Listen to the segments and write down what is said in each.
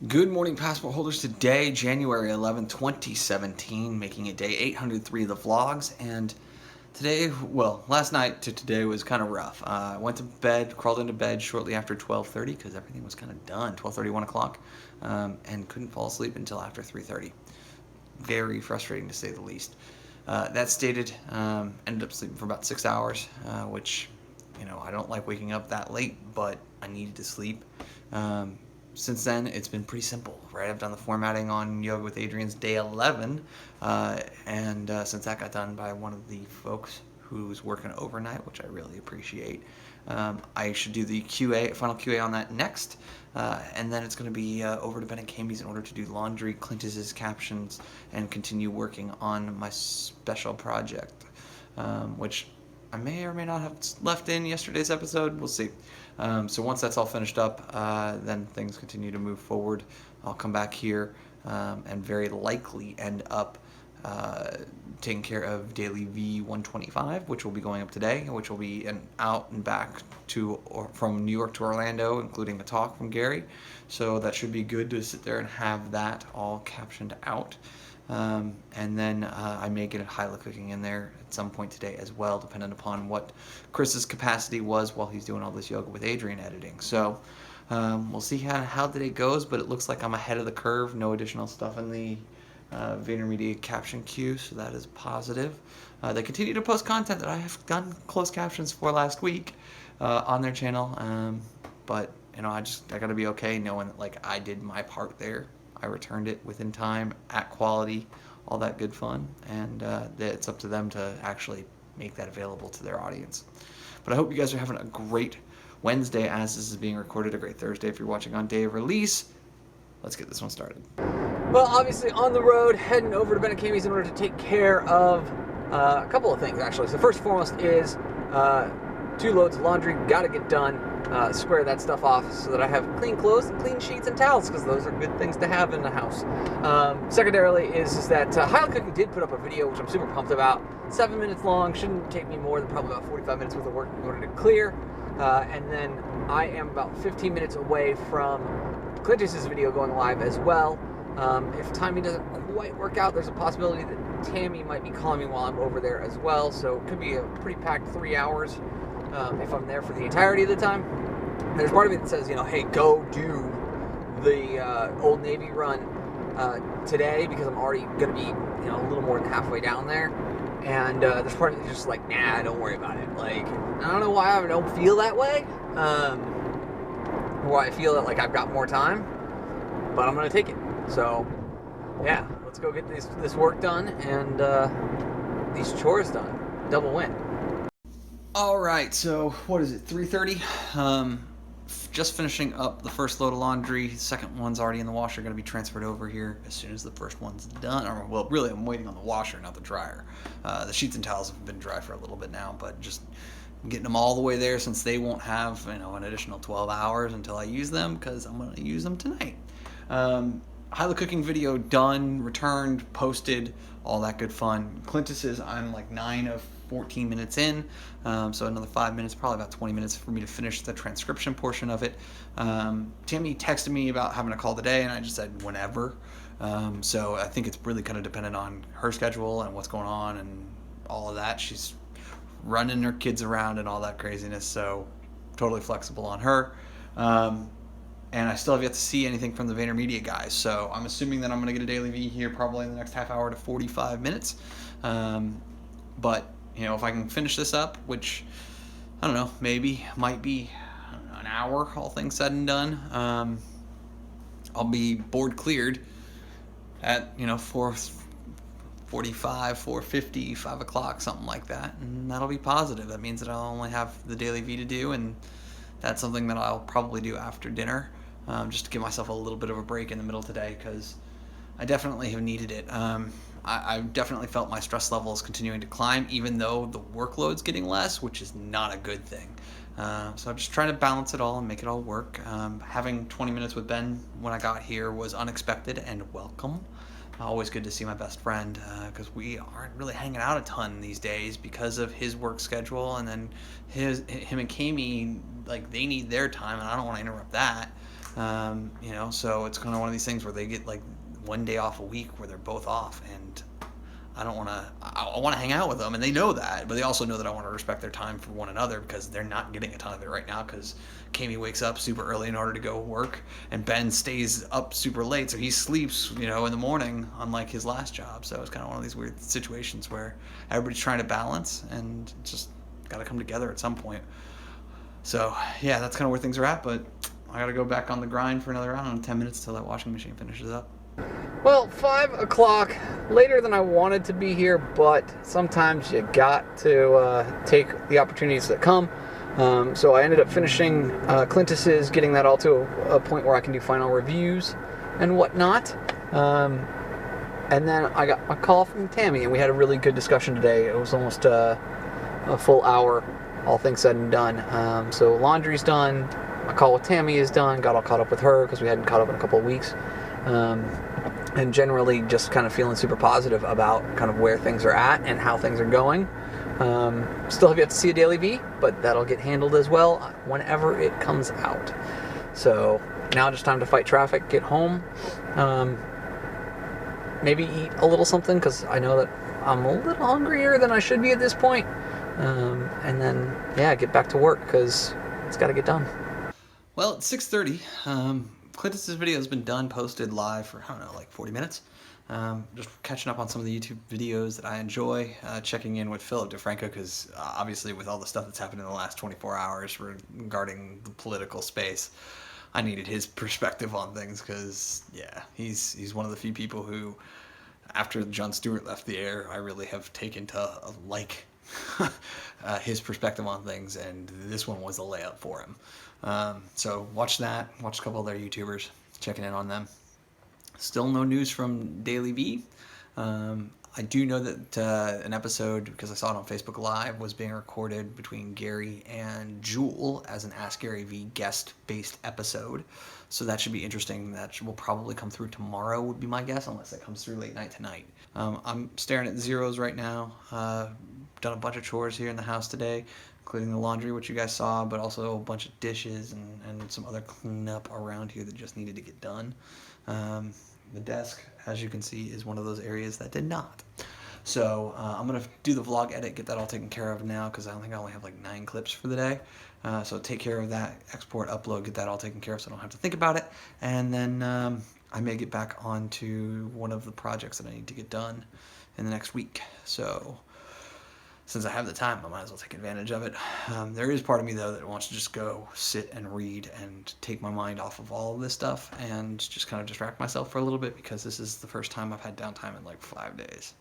Good morning, passport holders. Today, January 11th, 2017, making it day 803 of the vlogs. And today, well, last night to today was kind of rough. I went to bed, crawled into bed shortly after 12:30 because everything was kind of done, 12:30, 1 o'clock, and couldn't fall asleep until after 3:30. Very frustrating to say the least. That stated, ended up sleeping for about 6 hours, which, I don't like waking up that late, but I needed to sleep. Since then, it's been pretty simple, right? I've done the formatting on Yoga with Adrian's day 11, and since that got done by one of the folks who's working overnight, which I really appreciate, I should do the final QA on that next, and then it's going to be over to Ben and Kamie's in order to do laundry, Clintus's captions, and continue working on my special project, which I may or may not have left in yesterday's episode. We'll see. So once that's all finished up, then things continue to move forward. I'll come back here and very likely end up taking care of daily V125, which will be going up today, which will be an out and back from New York to Orlando, including a talk from Gary. So that should be good to sit there and have that all captioned out. And then I may get a Hyla cooking in there at some point today as well, depending upon what Chris's capacity was while he's doing all this Yoga with Adrian editing. So we'll see how the day goes, but it looks like I'm ahead of the curve. No additional stuff in the VaynerMedia caption queue, so that is positive. They continue to post content that I have done closed captions for last week on their channel, but I got to be okay knowing that I did my part there. I returned it within time, at quality, all that good fun, and it's up to them to actually make that available to their audience. But I hope you guys are having a great Wednesday as this is being recorded, a great Thursday if you're watching on day of release. Let's get this one started. Well, obviously on the road, heading over to Ben and Kamie's in order to take care of a couple of things, actually. So first and foremost is 2 loads of laundry, got to get done. Square that stuff off so that I have clean clothes and clean sheets and towels, because those are good things to have in the house. Secondarily is that Hyla Cooking did put up a video, which I'm super pumped about. 7 minutes long, shouldn't take me more than probably about 45 minutes worth of work in order to clear. And then I am about 15 minutes away from Clintus's video going live as well. If timing doesn't quite work out, there's a possibility that Tammy might be calling me while I'm over there as well, so it could be a pretty packed 3 hours. If I'm there for the entirety of the time. There's part of me that says, hey, go do the Old Navy run today, because I'm already going to be, a little more than halfway down there. And there's part of me that's just like, nah, don't worry about it. I don't know why I don't feel that way. Why I feel that I've got more time, but I'm going to take it. So, yeah, let's go get this work done and these chores done. Double win. All right, so what is it, 3:30? Just finishing up the first load of laundry. The second one's already in the washer, going to be transferred over here as soon as the first one's done. Or, well, really, I'm waiting on the washer, not the dryer. The sheets and towels have been dry for a little bit now, but just getting them all the way there, since they won't have, an additional 12 hours until I use them, because I'm going to use them tonight. Hyla cooking video done, returned, posted, all that good fun. Clintus's, I'm 9 of 14 minutes in, so another 5 minutes, probably about 20 minutes for me to finish the transcription portion of it. Tammy texted me about having a call today, and I just said whenever. So I think it's really kind of dependent on her schedule and what's going on and all of that. She's running her kids around and all that craziness, so totally flexible on her. And I still have yet to see anything from the VaynerMedia guys, so I'm assuming that I'm going to get a daily V here probably in the next half hour to 45 minutes. But if I can finish this up, which, I don't know, might be an hour, all things said and done, I'll be board cleared at, 4:45, 4:50, 5 o'clock, something like that, and that'll be positive. That means that I'll only have the daily V to do, and that's something that I'll probably do after dinner, just to give myself a little bit of a break in the middle today, because I definitely have needed it. I definitely felt my stress levels continuing to climb, even though the workload's getting less, which is not a good thing. So I'm just trying to balance it all and make it all work. Having 20 minutes with Ben when I got here was unexpected and welcome. Always good to see my best friend, because we aren't really hanging out a ton these days because of his work schedule, and then him and Kamie, they need their time, and I don't want to interrupt that. So it's kind of one of these things where they get like one day off a week where they're both off, and I don't want to. I want to hang out with them, and they know that, but they also know that I want to respect their time for one another because they're not getting a ton of it right now. Because Kami wakes up super early in order to go work, and Ben stays up super late, so he sleeps, in the morning, unlike his last job. So it's kind of one of these weird situations where everybody's trying to balance, and just got to come together at some point. So yeah, that's kind of where things are at. But I got to go back on the grind for another, 10 minutes till that washing machine finishes up. Well, 5 o'clock, later than I wanted to be here, but sometimes you got to take the opportunities that come. So I ended up finishing Clintus's, getting that all to a point where I can do final reviews and whatnot. And then I got a call from Tammy, and we had a really good discussion today. It was almost a full hour, all things said and done. So laundry's done, my call with Tammy is done, got all caught up with her because we hadn't caught up in a couple of weeks. And generally just kind of feeling super positive about kind of where things are at and how things are going. Still have yet to see a Daily V, but that'll get handled as well whenever it comes out. So now just time to fight traffic, get home, maybe eat a little something because I know that I'm a little hungrier than I should be at this point. And then, get back to work because it's got to get done. Well, it's 6:30. Clintus's video has been done, posted live for, 40 minutes. Just catching up on some of the YouTube videos that I enjoy, checking in with Philip DeFranco, because obviously with all the stuff that's happened in the last 24 hours regarding the political space, I needed his perspective on things because, he's one of the few people who, after Jon Stewart left the air, I really have taken to like his perspective on things, and this one was a layup for him. So watch that, watch a couple of their YouTubers, checking in on them. Still no news from Daily V. I do know that an episode, because I saw it on Facebook Live, was being recorded between Gary and Jewel as an Ask Gary V guest-based episode. So that should be interesting. That will probably come through tomorrow, would be my guess, unless it comes through late night tonight. I'm staring at zeros right now. Done a bunch of chores here in the house today, including the laundry, which you guys saw, but also a bunch of dishes and some other cleanup around here that just needed to get done. The desk, as you can see, is one of those areas that did not. So I'm going to do the vlog edit, get that all taken care of now, because I think I only have like 9 clips for the day. So take care of that, export, upload, get that all taken care of so I don't have to think about it. And then I may get back onto one of the projects that I need to get done in the next week. So since I have the time, I might as well take advantage of it. There is part of me, though, that wants to just go sit and read and take my mind off of all of this stuff and just kind of distract myself for a little bit, because this is the first time I've had downtime in like 5 days.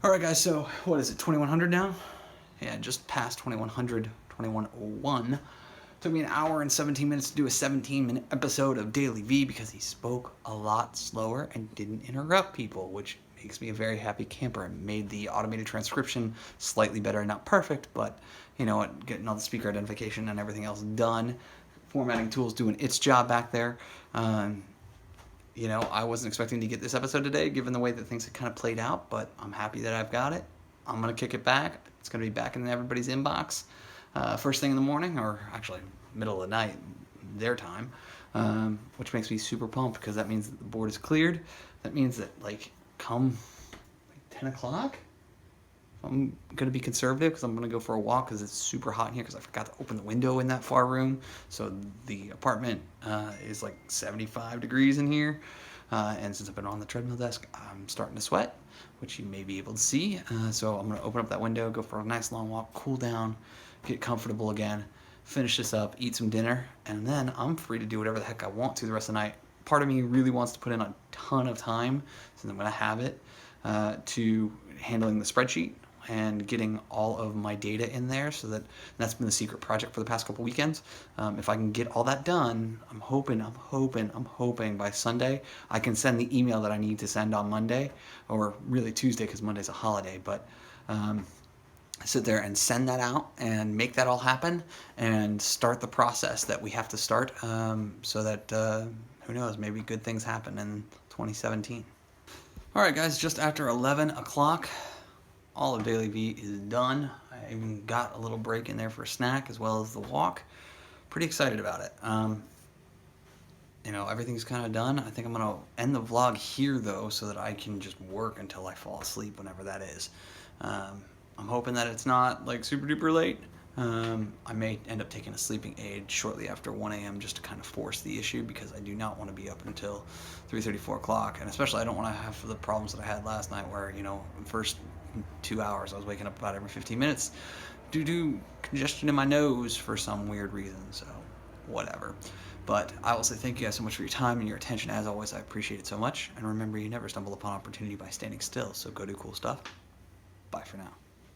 All right, guys, so what is it, 2100 now? Yeah, just past 2100, 2101. Took me an hour and 17 minutes to do a 17-minute episode of Daily V because he spoke a lot slower and didn't interrupt people, which makes me a very happy camper, and made the automated transcription slightly better. Not perfect, but you know what, getting all the speaker identification and everything else done. Formatting tools doing its job back there. I wasn't expecting to get this episode today, given the way that things had kind of played out, but I'm happy that I've got it. I'm going to kick it back. It's going to be back in everybody's inbox first thing in the morning, or actually middle of the night, their time, which makes me super pumped, because that means that the board is cleared. That means that, come 10 o'clock, I'm going to be conservative, because I'm going to go for a walk because it's super hot in here, because I forgot to open the window in that far room. So the apartment is like 75 degrees in here. And since I've been on the treadmill desk, I'm starting to sweat, which you may be able to see. So I'm going to open up that window, go for a nice long walk, cool down, get comfortable again, finish this up, eat some dinner, and then I'm free to do whatever the heck I want to the rest of the night. Part of me really wants to put in a ton of time, since I'm going to have it, to handling the spreadsheet and getting all of my data in there, so that's been the secret project for the past couple weekends. If I can get all that done, I'm hoping by Sunday I can send the email that I need to send on Monday, or really Tuesday, because Monday's a holiday, but sit there and send that out and make that all happen and start the process that we have to start, so that, who knows, maybe good things happen in 2017. All right, guys, just after 11 o'clock, all of Daily V is done. I even got a little break in there for a snack as well as the walk. Pretty excited about it. everything's kind of done. I think I'm gonna end the vlog here though, so that I can just work until I fall asleep, whenever that is. I'm hoping that it's not like super duper late. I may end up taking a sleeping aid shortly after 1 a.m. just to kind of force the issue, because I do not want to be up until 3:30, 4 o'clock, and especially I don't want to have the problems that I had last night, where the first 2 hours I was waking up about every 15 minutes due to congestion in my nose for some weird reason. So whatever. But I will say thank you guys so much for your time and your attention. As always, I appreciate it so much. And remember, you never stumble upon opportunity by standing still. So go do cool stuff. Bye for now.